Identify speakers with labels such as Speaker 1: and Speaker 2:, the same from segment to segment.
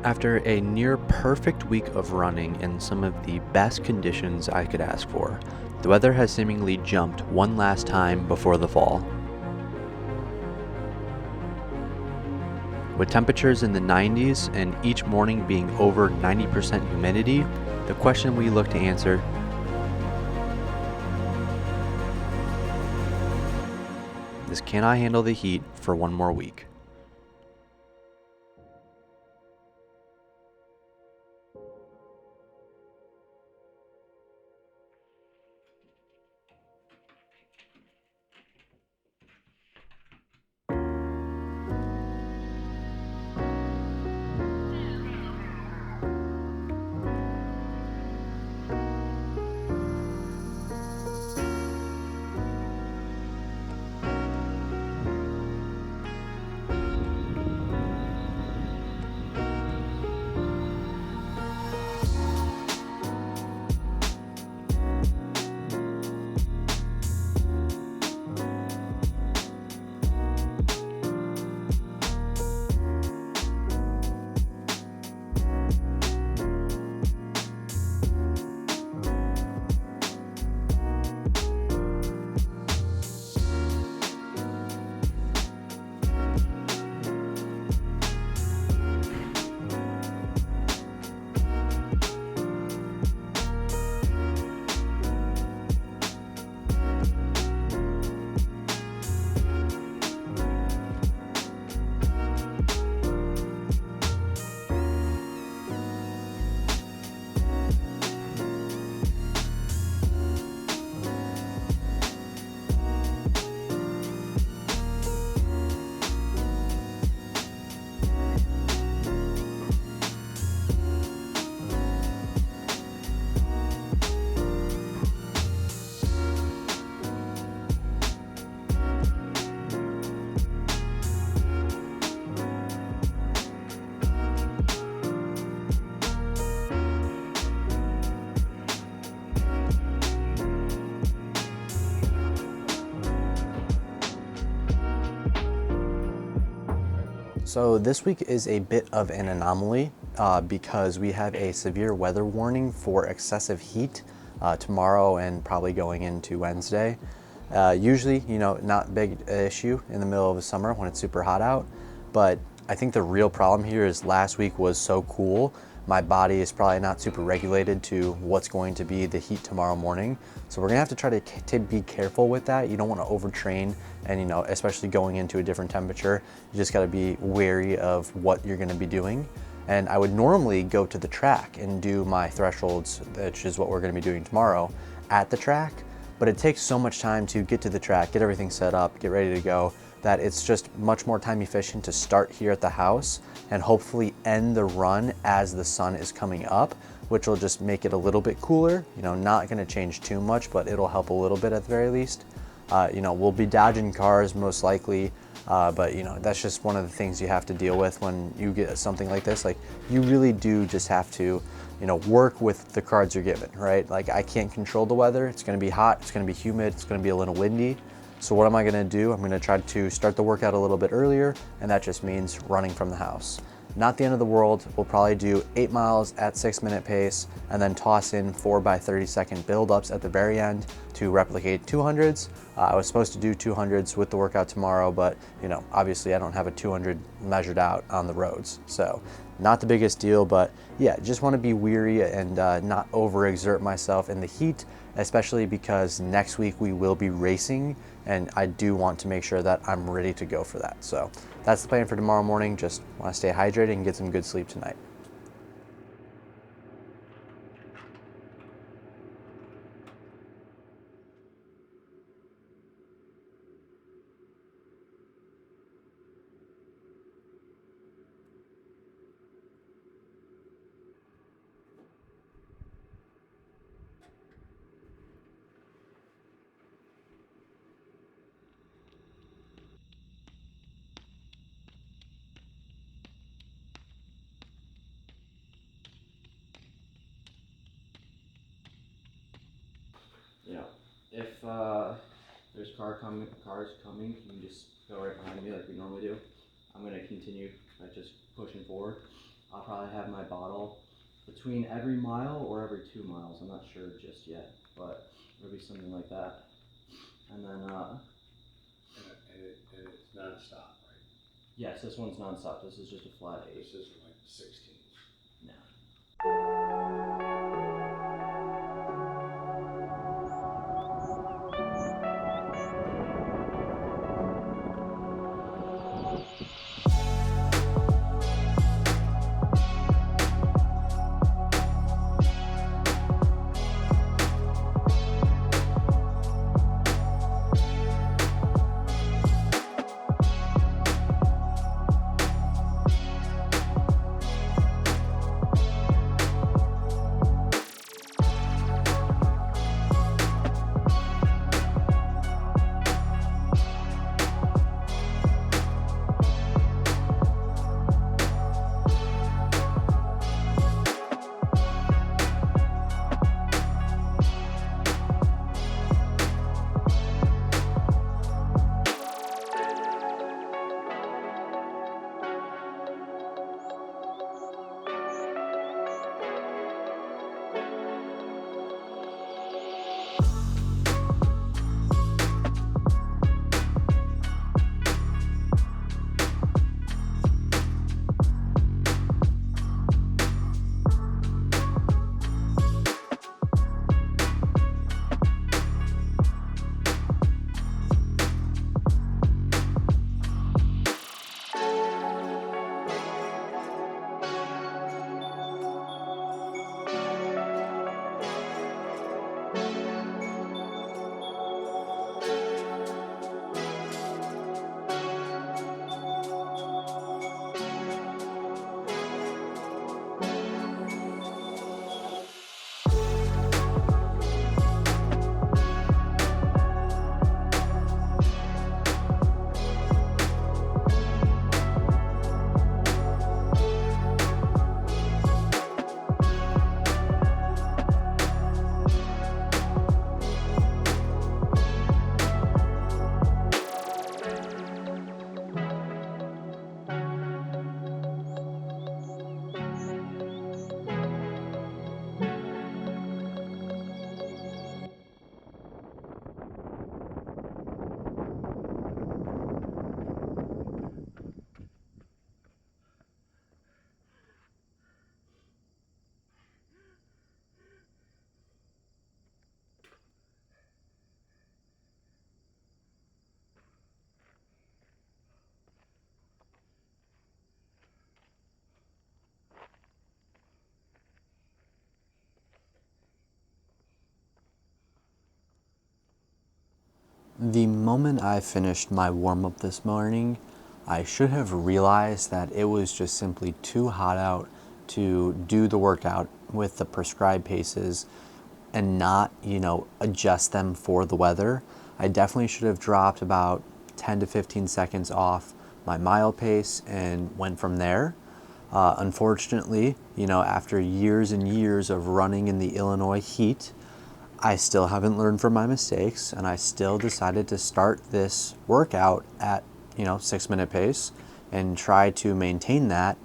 Speaker 1: After a near perfect week of running in some of the best conditions I could ask for, the weather has seemingly jumped one last time before the fall. With temperatures in the 90s and each morning being over 90% humidity, the question we look to answer is, can I handle the heat for one more week? So this week is a bit of an anomaly because we have a severe weather warning for excessive heat tomorrow and probably going into Wednesday. Usually, not big issue in the middle of the summer when it's super hot out, but I think the real problem here is last week was so cool. My body is probably not super regulated to what's going to be the heat tomorrow morning. So we're gonna have to try to be careful with that. You don't wanna overtrain and especially going into a different temperature, you just gotta be wary of what you're gonna be doing. And I would normally go to the track and do my thresholds, which is what we're gonna be doing tomorrow, at the track. But it takes so much time to get to the track, get everything set up, get ready to go, that it's just much more time efficient to start here at the house and hopefully end the run as the sun is coming up, which will just make it a little bit cooler. Not gonna change too much, but it'll help a little bit at the very least. We'll be dodging cars most likely, but that's just one of the things you have to deal with when you get something like this. Like, you really do just have to work with the cards you're given, right? Like, I can't control the weather. It's gonna be hot, it's gonna be humid, it's gonna be a little windy. So what am I gonna do? I'm gonna try to start the workout a little bit earlier, and that just means running from the house. Not the end of the world. We'll probably do 8 miles at 6-minute pace and then toss in 4 by 30-second build-ups at the very end to replicate 200s. I was supposed to do 200s with the workout tomorrow, but obviously I don't have a 200 measured out on the roads. So not the biggest deal, but yeah, just want to be weary and not overexert myself in the heat, especially because next week we will be racing, and I do want to make sure that I'm ready to go for that. So that's the plan for tomorrow morning. Just want to stay hydrated and get some good sleep tonight. If there's cars coming, you can just go right behind me like we normally do. I'm gonna continue just pushing forward. I'll probably have my bottle between every mile or every 2 miles. I'm not sure just yet, but it'll be something like that. And then,
Speaker 2: and it's non-stop, right?
Speaker 1: yes, this one's nonstop. This is just a flat 8.
Speaker 2: This isn't like the 16s.
Speaker 1: No. The moment I finished my warm-up this morning, I should have realized that it was just simply too hot out to do the workout with the prescribed paces and not, adjust them for the weather. I definitely should have dropped about 10 to 15 seconds off my mile pace and went from there. Unfortunately, after years and years of running in the Illinois heat, I still haven't learned from my mistakes, and I still decided to start this workout at 6-minute pace and try to maintain that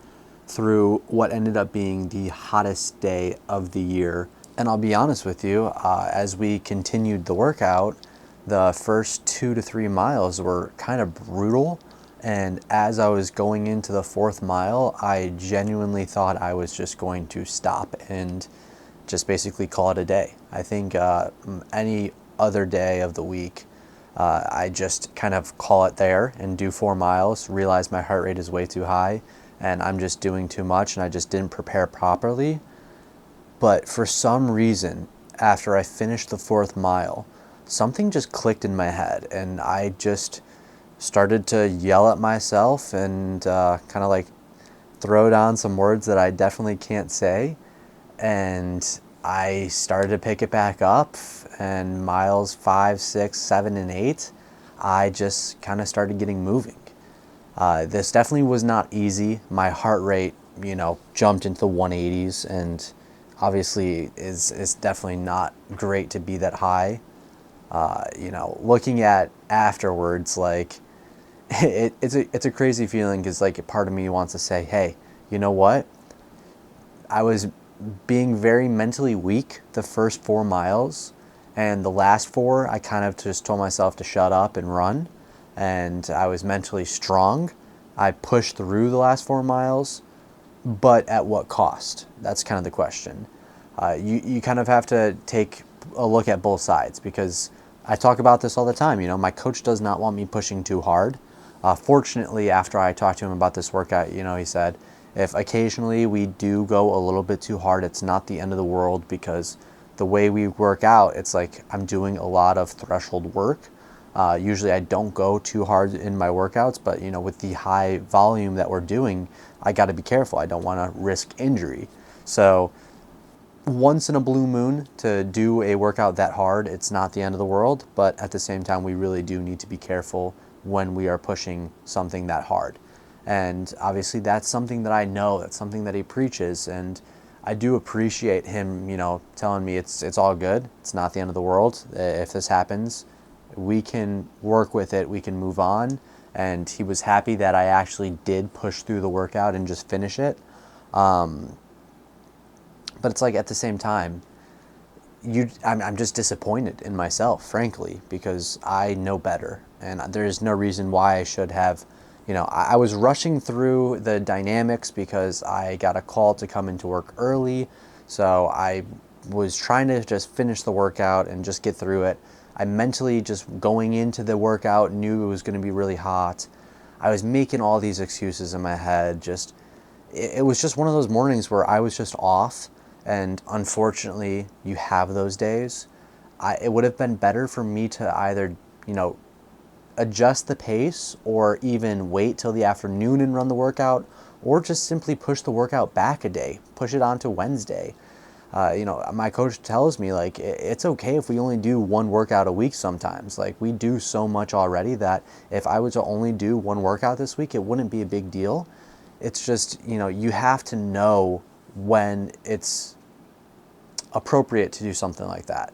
Speaker 1: through what ended up being the hottest day of the year. And I'll be honest with you, as we continued the workout, the first 2 to 3 miles were kind of brutal. And as I was going into the 4th mile, I genuinely thought I was just going to stop and just basically call it a day. I think any other day of the week, I just kind of call it there and do 4 miles, realize my heart rate is way too high and I'm just doing too much and I just didn't prepare properly. But for some reason, after I finished the 4th mile, something just clicked in my head and I just started to yell at myself and kind of like throw down some words that I definitely can't say. And I started to pick it back up, and miles 5, 6, 7, and 8, I just kind of started getting moving. This definitely was not easy. My heart rate, jumped into the 180s, and obviously is definitely not great to be that high. Looking at afterwards, like it's a crazy feeling because like part of me wants to say, hey, you know what? I was being very mentally weak the first 4 miles, and the last four, I kind of just told myself to shut up and run. And I was mentally strong. I pushed through the last 4 miles, but at what cost? That's kind of the question. You kind of have to take a look at both sides, because I talk about this all the time. My coach does not want me pushing too hard. Fortunately, after I talked to him about this workout, he said, if occasionally we do go a little bit too hard, it's not the end of the world, because the way we work out, it's like I'm doing a lot of threshold work. Usually I don't go too hard in my workouts, but with the high volume that we're doing, I got to be careful. I don't want to risk injury. So once in a blue moon to do a workout that hard, it's not the end of the world, but at the same time, we really do need to be careful when we are pushing something that hard. And obviously that's something that I know, that's something that he preaches, and I do appreciate him, telling me it's all good. It's not the end of the world. If this happens, we can work with it, we can move on. And he was happy that I actually did push through the workout and just finish it. But it's like, at the same time, I'm just disappointed in myself, frankly, because I know better, and there's no reason why I should have. I was rushing through the dynamics because I got a call to come into work early, so I was trying to just finish the workout and just get through it. I mentally, just going into the workout, knew it was going to be really hot. I was making all these excuses in my head. It was just one of those mornings where I was just off. And unfortunately, you have those days. It would have been better for me to either, adjust the pace, or even wait till the afternoon and run the workout, or just simply push the workout back a day, push it on to Wednesday. My coach tells me, like, it's okay if we only do one workout a week sometimes. Like, we do so much already that if I was to only do one workout this week, it wouldn't be a big deal. It's just, you have to know when it's appropriate to do something like that.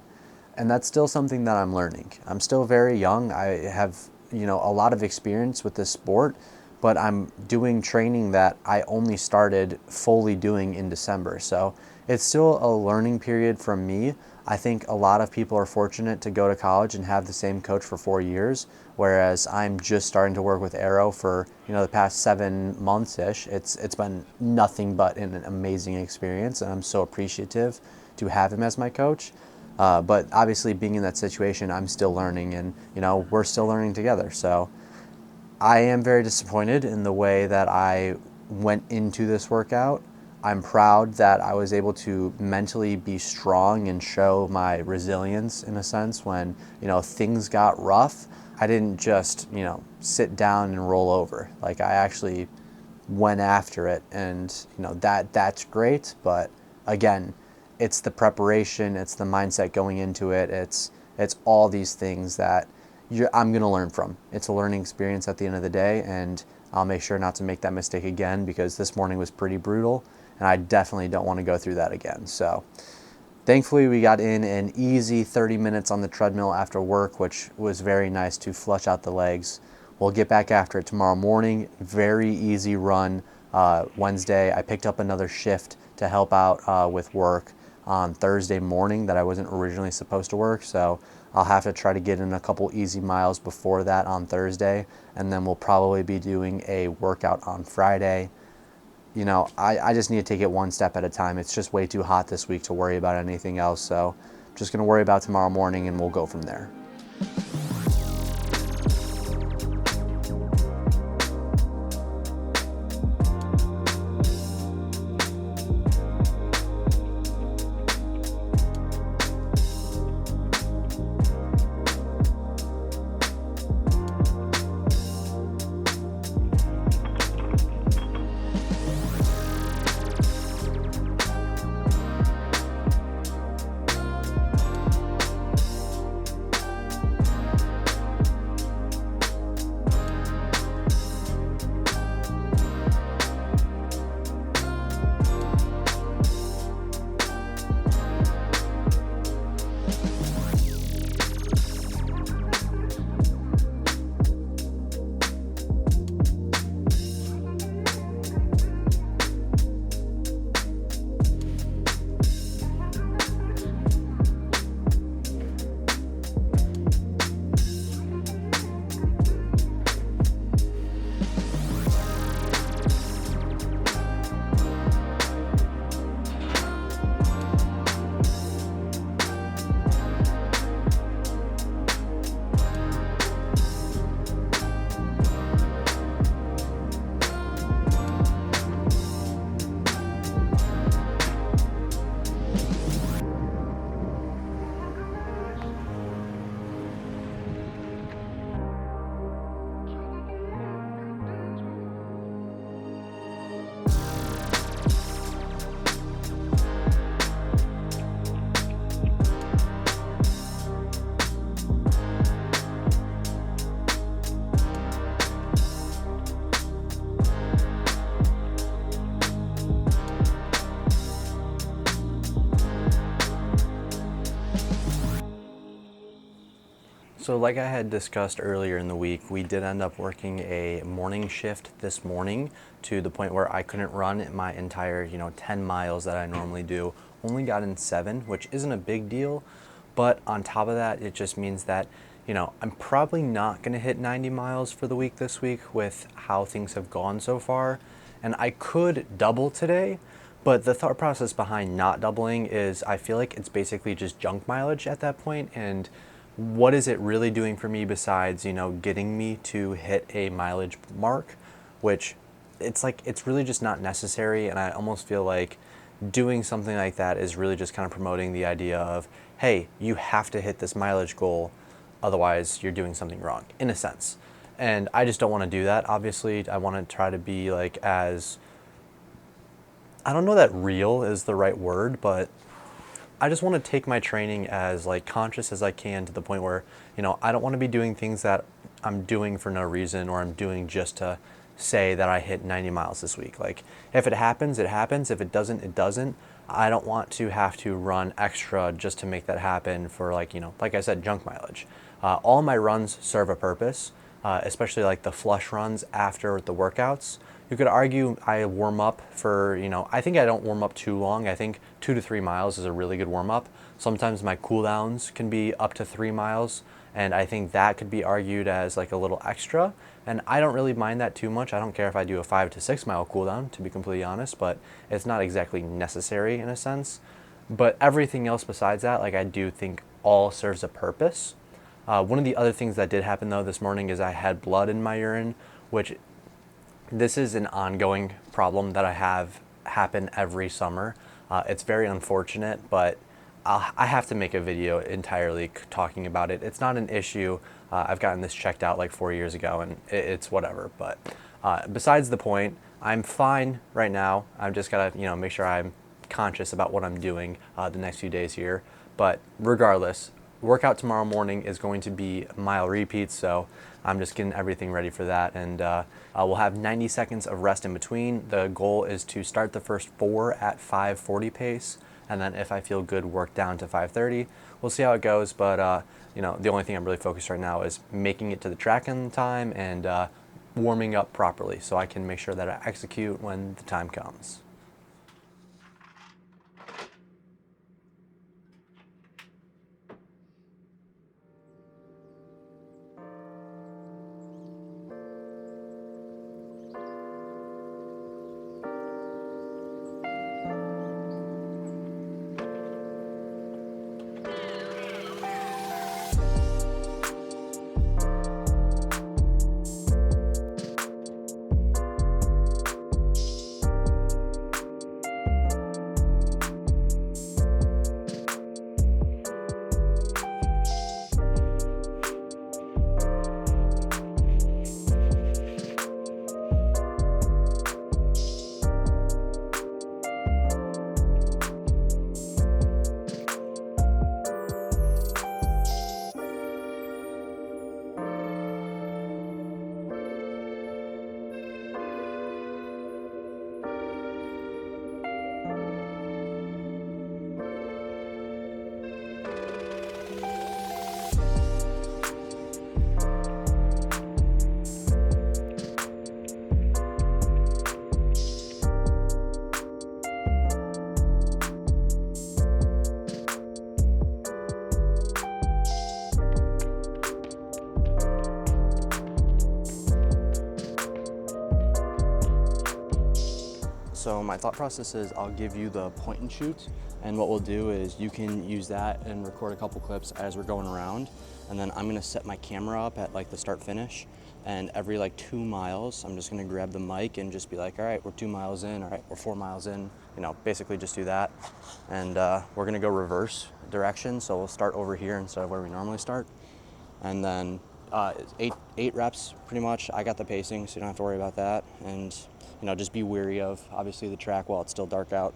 Speaker 1: And that's still something that I'm learning. I'm still very young. I have, a lot of experience with this sport, but I'm doing training that I only started fully doing in December. So it's still a learning period from me. I think a lot of people are fortunate to go to college and have the same coach for 4 years, whereas I'm just starting to work with Arrow for, the past 7 months-ish. It's been nothing but an amazing experience, and I'm so appreciative to have him as my coach. But obviously, being in that situation, I'm still learning, and we're still learning together. So I am very disappointed in the way that I went into this workout. I'm proud that I was able to mentally be strong and show my resilience, in a sense, when things got rough. I didn't just sit down and roll over. Like, I actually went after it, and that's great. But again, it's the preparation, it's the mindset going into it, it's all these things that I'm going to learn from. It's a learning experience at the end of the day, and I'll make sure not to make that mistake again, because this morning was pretty brutal, and I definitely don't want to go through that again. So thankfully, we got in an easy 30 minutes on the treadmill after work, which was very nice to flush out the legs. We'll get back after it tomorrow morning. Very easy run. Wednesday, I picked up another shift to help out with work on Thursday morning that I wasn't originally supposed to work, so I'll have to try to get in a couple easy miles before that on Thursday, and then we'll probably be doing a workout on Friday. I just need to take it one step at a time. It's just way too hot this week to worry about anything else, so just going to worry about tomorrow morning, and we'll go from there. So like I had discussed earlier in the week, we did end up working a morning shift this morning to the point where I couldn't run my entire, 10 miles that I normally do. Only got in 7, which isn't a big deal. But on top of that, it just means that, I'm probably not going to hit 90 miles for the week this week with how things have gone so far. And I could double today, but the thought process behind not doubling is I feel like it's basically just junk mileage at that point. And what is it really doing for me besides, getting me to hit a mileage mark, which it's really just not necessary. And I almost feel like doing something like that is really just kind of promoting the idea of, hey, you have to hit this mileage goal, otherwise you're doing something wrong, in a sense. And I just don't want to do that. Obviously, I want to try to be like as, I don't know that real is the right word, but I just want to take my training as like conscious as I can, to the point where, I don't want to be doing things that I'm doing for no reason, or I'm doing just to say that I hit 90 miles this week. Like, if it happens, it happens. If it doesn't, it doesn't. I don't want to have to run extra just to make that happen for, like, like I said, junk mileage. All my runs serve a purpose, especially like the flush runs after the workouts. You could argue I warm up for, I think I don't warm up too long. I think 2 to 3 miles is a really good warm up. Sometimes my cool downs can be up to 3 miles, and I think that could be argued as like a little extra. And I don't really mind that too much. I don't care if I do a 5 to 6 mile cool down, to be completely honest, but it's not exactly necessary in a sense. But everything else besides that, like, I do think all serves a purpose. One of the other things that did happen though this morning is I had blood in my urine, which this is an ongoing problem that I have happen every summer. It's very unfortunate, but I have to make a video entirely talking about it. It's not an issue. I've gotten this checked out like 4 years ago, and it's whatever. But besides the point, I'm fine right now. I've just gotta, make sure I'm conscious about what I'm doing the next few days here. But regardless, workout tomorrow morning is going to be mile repeats, so I'm just getting everything ready for that. And we'll have 90 seconds of rest in between. The goal is to start the first 4 at 5:40 pace, and then if I feel good, work down to 5:30. We'll see how it goes, but the only thing I'm really focused right now is making it to the track in time and warming up properly, so I can make sure that I execute when the time comes. So my thought process is I'll give you the point and shoot, and what we'll do is you can use that and record a couple clips as we're going around, and then I'm gonna set my camera up at like the start finish, and every like 2 miles I'm just gonna grab the mic and just be like, all right, we're 2 miles in, all right, we're 4 miles in, basically just do that. And we're gonna go reverse direction, so we'll start over here instead of where we normally start, and then eight reps pretty much. I got the pacing, so you don't have to worry about that. And just be wary of obviously the track while it's still dark out.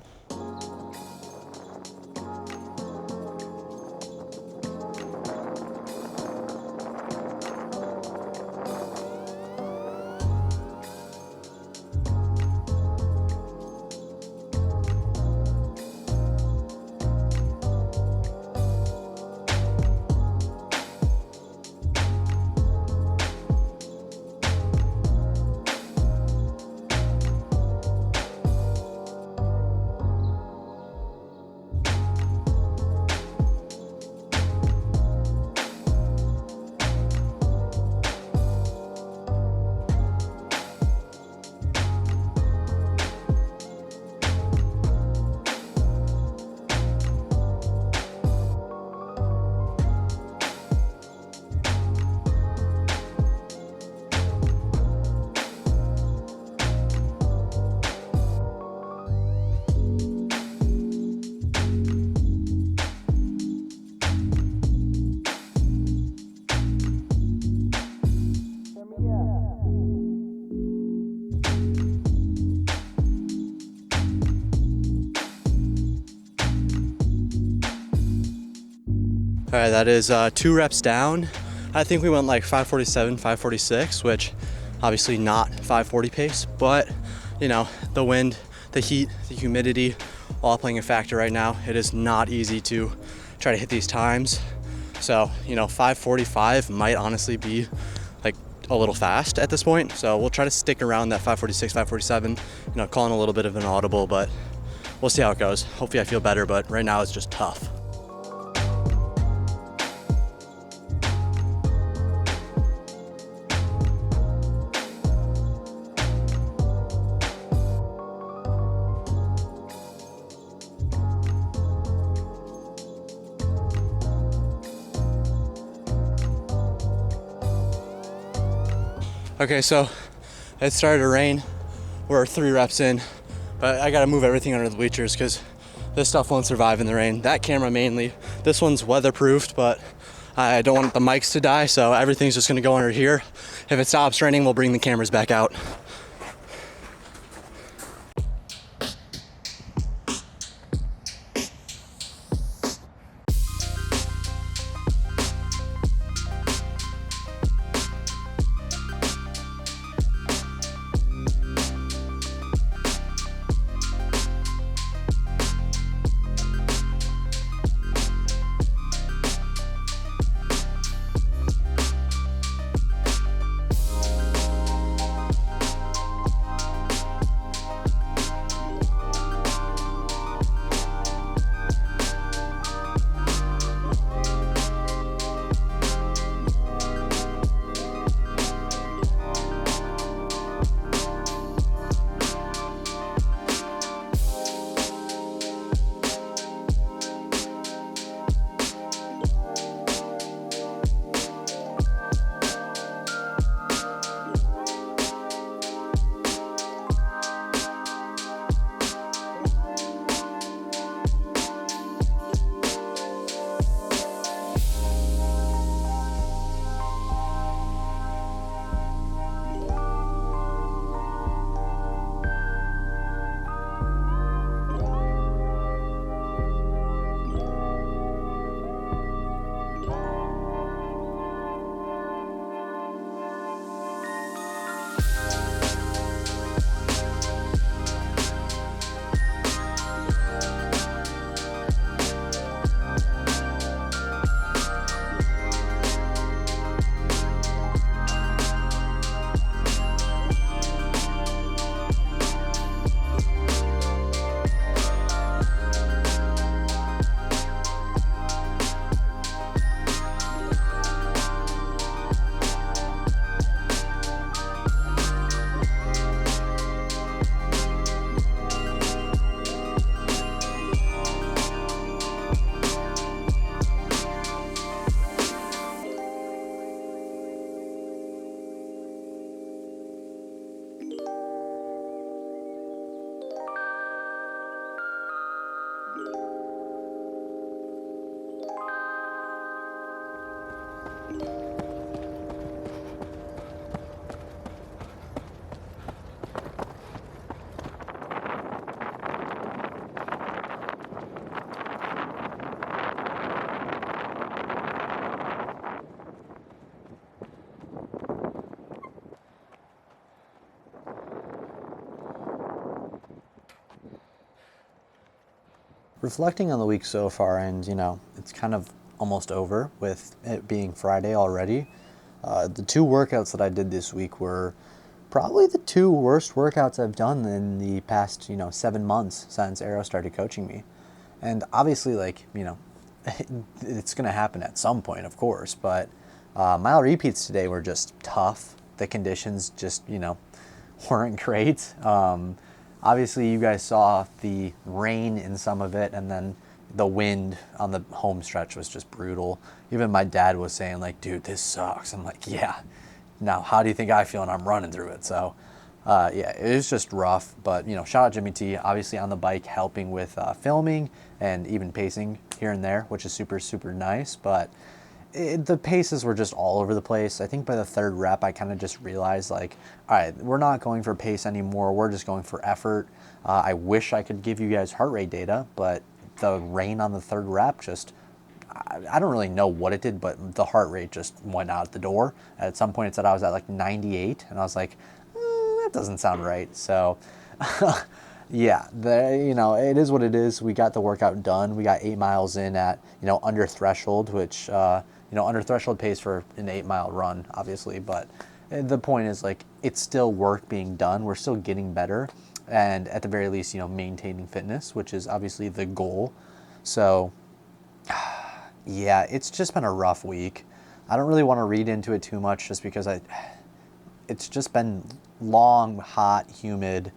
Speaker 3: All right, that is 2 reps down. I think we went like 547, 546, which obviously not 540 pace, but you know, the wind, the heat, the humidity, all playing a factor right now. It is not easy to try to hit these times. So, you know, 545 might honestly be like a little fast at this point. So we'll try to stick around that 546, 547, you know, calling a little bit of an audible, but we'll see how it goes. Hopefully I feel better, but right now it's just tough. Okay, so it started to rain. We're 3 reps in, but I gotta move everything under the bleachers because this stuff won't survive in the rain. That camera mainly. This one's weatherproofed, but I don't want the mics to die, so everything's just gonna go under here. If it stops raining, we'll bring the cameras back out.
Speaker 1: Reflecting on the week so far, and you know, it's kind of almost over with it being Friday already. The 2 workouts that I did this week were probably the 2 worst workouts I've done in the past, 7 months since Arrow started coaching me. And obviously, like, it's going to happen at some point, of course, but mile repeats today were just tough. The conditions just, weren't great. Obviously, you guys saw the rain in some of it, and then the wind on the home stretch was just brutal. Even my dad was saying, like, dude, this sucks. I'm like, yeah. Now, how do you think I feel when I'm running through it? So, yeah, it was just rough. But, shout out Jimmy T, obviously on the bike, helping with filming and even pacing here and there, which is super, super nice. But the paces were just all over the place. I think by the 3rd rep, I kind of just realized, like, all right, we're not going for pace anymore. We're just going for effort. I wish I could give you guys heart rate data, but the rain on the 3rd rep just, I don't really know what it did, but the heart rate just went out the door. At some point it said I was at like 98, and I was like, that doesn't sound right. So yeah, it is what it is. We got the workout done. We got 8 miles in at, under threshold, which, under threshold pace for an 8-mile run, obviously. But the point is, like, it's still work being done. We're still getting better. And at the very least, maintaining fitness, which is obviously the goal. So yeah, it's just been a rough week. I don't really want to read into it too much just because it's just been long, hot, humid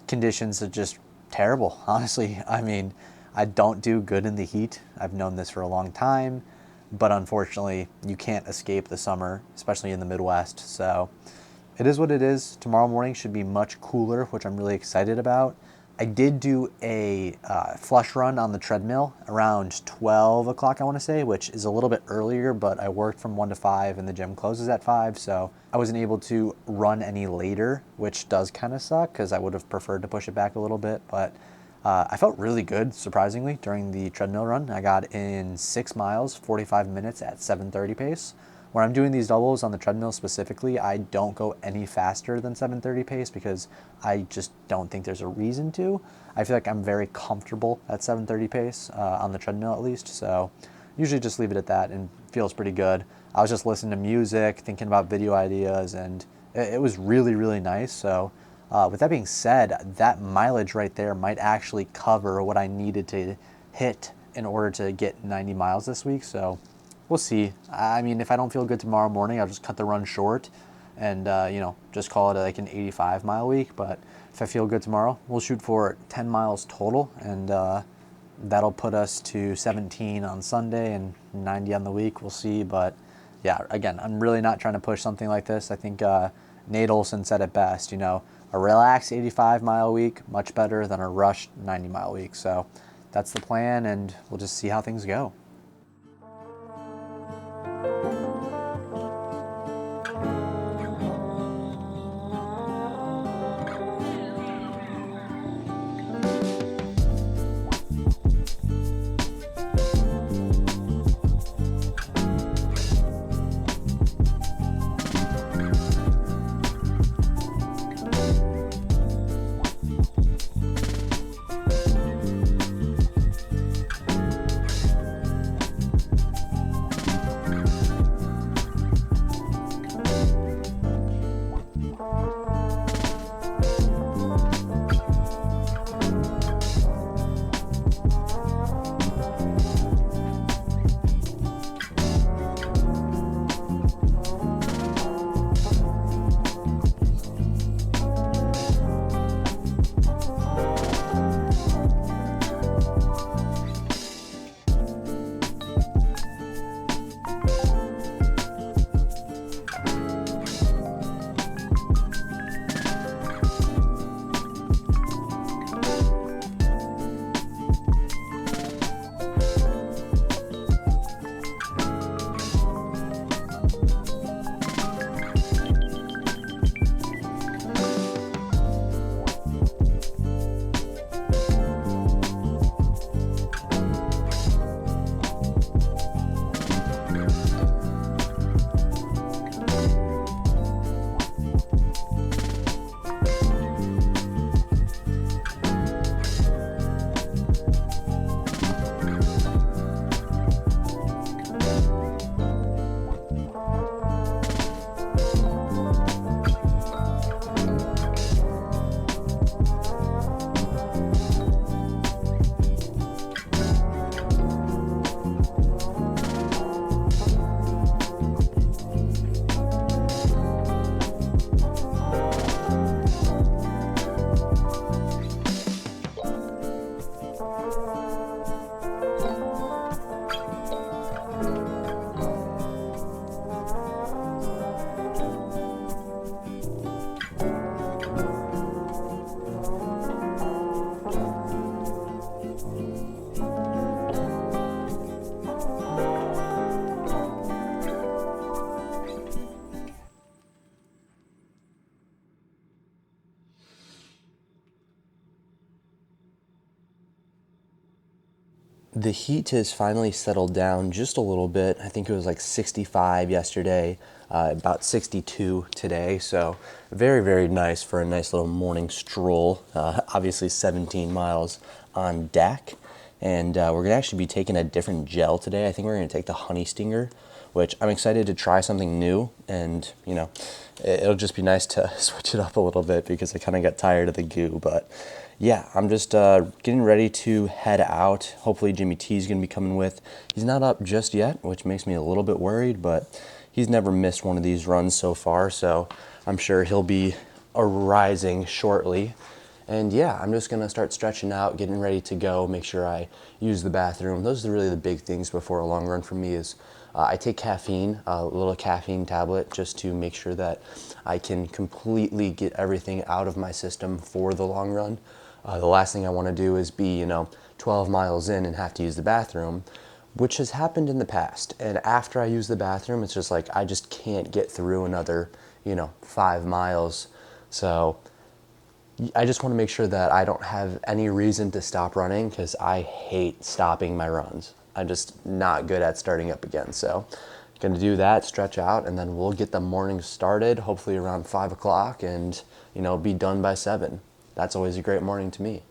Speaker 1: conditions are just terrible, honestly. I mean, I don't do good in the heat. I've known this for a long time, but unfortunately, you can't escape the summer, especially in the Midwest. So it is what it is. Tomorrow morning should be much cooler, which I'm really excited about. I did do a flush run on the treadmill around 12 o'clock, I want to say, which is a little bit earlier, but I worked from 1 to 5 and the gym closes at 5, so I wasn't able to run any later, which does kind of suck because I would have preferred to push it back a little bit, but I felt really good, surprisingly, during the treadmill run. I got in 6 miles, 45 minutes at 7:30 pace. When I'm doing these doubles on the treadmill specifically, I don't go any faster than 7:30 pace because I just don't think there's a reason to. I feel like I'm very comfortable at 7:30 pace on the treadmill at least, so usually just leave it at that and feels pretty good. I was just listening to music, thinking about video ideas, and it was really, really nice. So with that being said, that mileage right there might actually cover what I needed to hit in order to get 90 miles this week. So we'll see. I mean, if I don't feel good tomorrow morning, I'll just cut the run short and, just call it like an 85-mile week. But if I feel good tomorrow, we'll shoot for 10 miles total, and that'll put us to 17 on Sunday and 90 on the week. We'll see. But yeah, again, I'm really not trying to push something like this. I think Nate Olson said it best, a relaxed 85-mile week, much better than a rushed 90-mile week. So that's the plan, and we'll just see how things go. The heat has finally settled down just a little bit. I think it was like 65 yesterday, about 62 today. So very, very nice for a nice little morning stroll. Obviously 17 miles on deck. And we're gonna actually be taking a different gel today. I think we're gonna take the Honey Stinger, which I'm excited to try something new. And you know, it'll just be nice to switch it up a little bit because I kind of got tired of the goo. But yeah, I'm just getting ready to head out. Hopefully Jimmy T's gonna be coming with. He's not up just yet, which makes me a little bit worried, but he's never missed one of these runs so far, so I'm sure he'll be arising shortly. And yeah, I'm just gonna start stretching out, getting ready to go, make sure I use the bathroom. Those are really the big things before a long run for me is I take caffeine, a little caffeine tablet, just to make sure that I can completely get everything out of my system for the long run. The last thing I want to do is be, 12 miles in and have to use the bathroom, which has happened in the past. And after I use the bathroom, it's just like I just can't get through another, 5 miles. So I just want to make sure that I don't have any reason to stop running because I hate stopping my runs. I'm just not good at starting up again. So going to do that, stretch out, and then we'll get the morning started, hopefully around 5 o'clock, and, be done by 7. That's always a great morning to me.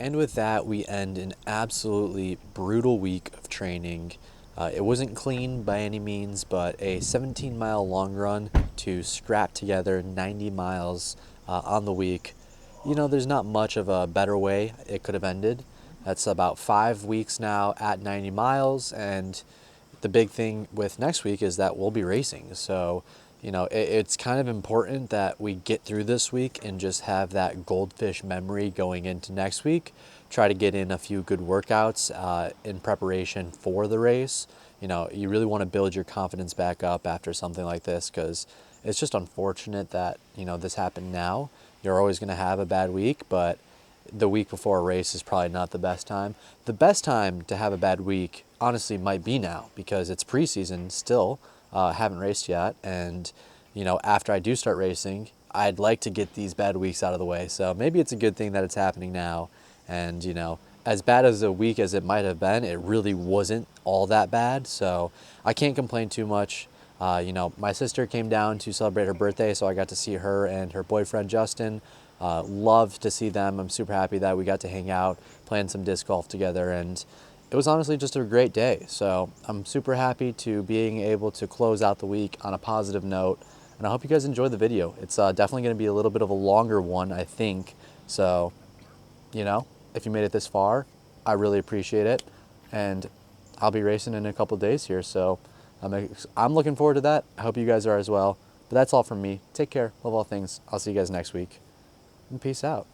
Speaker 1: And with that, we end an absolutely brutal week of training. It wasn't clean by any means, but a 17-mile long run to scrap together 90 miles on the week. You know, there's not much of a better way it could have ended. That's about 5 weeks now at 90 miles, and the big thing with next week is that we'll be racing. So, you know, it's kind of important that we get through this week and just have that goldfish memory going into next week. Try to get in a few good workouts in preparation for the race. You know, you really want to build your confidence back up after something like this, because it's just unfortunate that, you know, this happened now. You're always going to have a bad week, but the week before a race is probably not the best time. The best time to have a bad week, honestly, might be now, because it's preseason still. Haven't raced yet, and you know, after I do start racing, I'd like to get these bad weeks out of the way. So maybe it's a good thing that it's happening now. And you know, as bad as a week as it might have been, it really wasn't all that bad. So I can't complain too much. You know, my sister came down to celebrate her birthday, so I got to see her and her boyfriend Justin. Loved to see them. I'm super happy that we got to hang out, playing some disc golf together, and it was honestly just a great day. So I'm super happy to being able to close out the week on a positive note, and I hope you guys enjoy the video. It's definitely going to be a little bit of a longer one, I think. So, you know, if you made it this far, I really appreciate it, and I'll be racing in a couple days here, so I'm looking forward to that. I hope you guys are as well. But that's all from me. Take care. Love all things. I'll see you guys next week. And peace out.